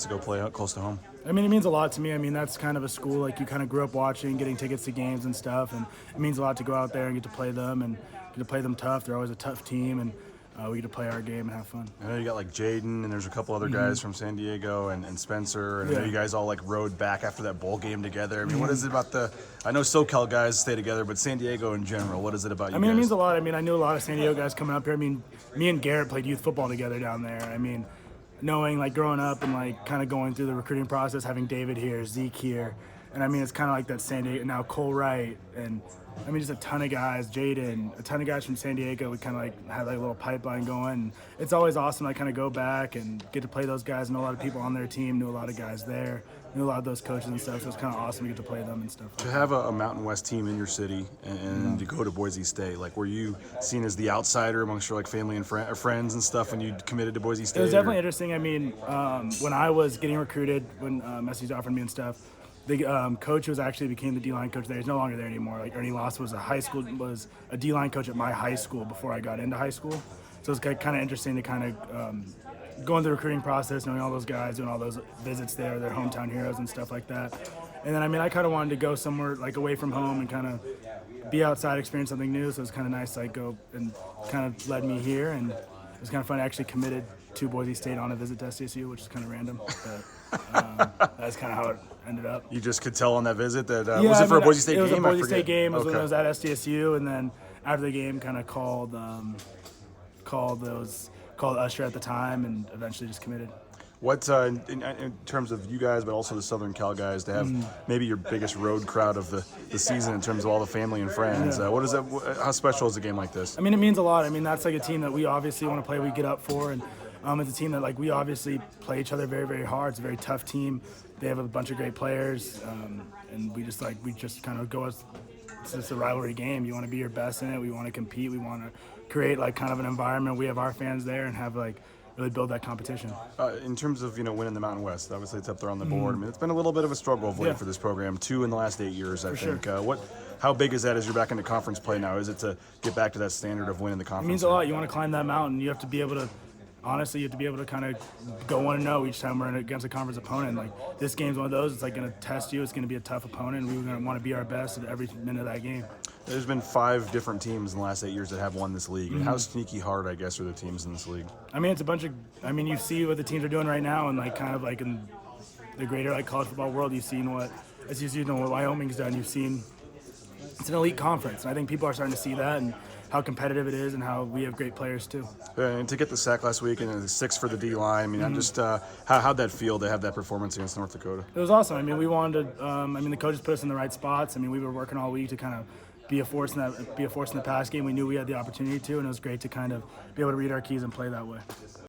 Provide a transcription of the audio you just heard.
to go play out close to home? I mean, it means a lot to me. I mean, that's kind of a school like you kind of grew up watching, getting tickets to games and stuff, and it means a lot to go out there and get to play them and get to play them tough. They're always a tough team, and we get to play our game and have fun. I know you got like Jaden, and there's a couple other guys from San Diego and Spencer, and I know Yeah. you guys all like rode back after that bowl game together. I mean, what is it about I know SoCal guys stay together, but San Diego in general, what is it about you I mean, guys? it means a lot. I mean, I knew a lot of San Diego guys coming up here. I mean, me and Garrett played youth football together down there. I mean, knowing like growing up and like kind of going through the recruiting process, having David here, Zeke here, and I mean, it's kind of like that San Diego, now Cole Wright, and I mean, just a ton of guys, Jaden, a ton of guys from San Diego. We kind of like had like a little pipeline going. It's always awesome to kind of go back and get to play those guys. Know a lot of people on their team, knew a lot of guys there, knew a lot of those coaches and stuff. So it's kind of awesome to get to play them and stuff. To have a Mountain West team in your city and to go to Boise State, like were you seen as the outsider amongst your like family and friends and stuff when you committed to Boise State? It was definitely interesting. I mean, when I was getting recruited, when Messi's offered me and stuff, the coach was actually became the D-line coach there. He's no longer there anymore. Like Ernie Loss was a D-line coach at my high school before I got into high school. So it's kind of interesting to kind of go into the recruiting process, knowing all those guys, doing all those visits there, their hometown heroes and stuff like that. And then, I mean, I kind of wanted to go somewhere like away from home and kind of be outside, experience something new. So it's kind of nice to like go and kind of led me here. And it was kind of fun. I actually committed to Boise State on a visit to SDSU, which is kind of random. But that's kind of how it ended up. You just could tell on that visit that was it for a Boise State game? It was a Boise State game. It was Okay. when I was at SDSU, and then after the game, kind of called Usher at the time, and eventually just committed. What in terms of you guys, but also the Southern Cal guys, to have maybe your biggest road crowd of the season in terms of all the family and friends? Yeah. What is that? How special is a game like this? I mean, it means a lot. I mean, that's like a team that we obviously want to play. We get up for, and it's a team that like we obviously play each other very, very hard. It's a very tough team. They have a bunch of great players, and we just kind of go as it's just a rivalry game. You want to be your best in it. We want to compete. We want to create like kind of an environment. We have our fans there and have like really build that competition. In terms of winning the Mountain West, obviously it's up there on the board. I mean, it's been a little bit of a struggle of late for this program. 2 in the last 8 years, I think. Sure. How big is that as you're back into conference play now? Is it to get back to that standard of winning the conference? It means a lot. You want to climb that mountain. You have to be able to. Honestly, you have to be able to kind of go 1-0 each time we're against a conference opponent. Like this game's one of those. It's like going to test you. It's going to be a tough opponent. We're going to want to be our best at every minute of that game. There's been 5 different teams in the last 8 years that have won this league. And how sneaky hard, I guess, are the teams in this league? I mean, it's a bunch of. I mean, you see what the teams are doing right now, and like kind of like in the greater like college football world, you've seen what what Wyoming's done. You've seen it's an elite conference, and I think people are starting to see that and how competitive it is, and how we have great players too. And to get the sack last week and 6 for the D-line, I mean, I'm just how'd that feel to have that performance against North Dakota? It was awesome. I mean, we wanted to. I mean, the coaches put us in the right spots. I mean, we were working all week to kind of be a force in the pass game. We knew we had the opportunity to, and it was great to kind of be able to read our keys and play that way.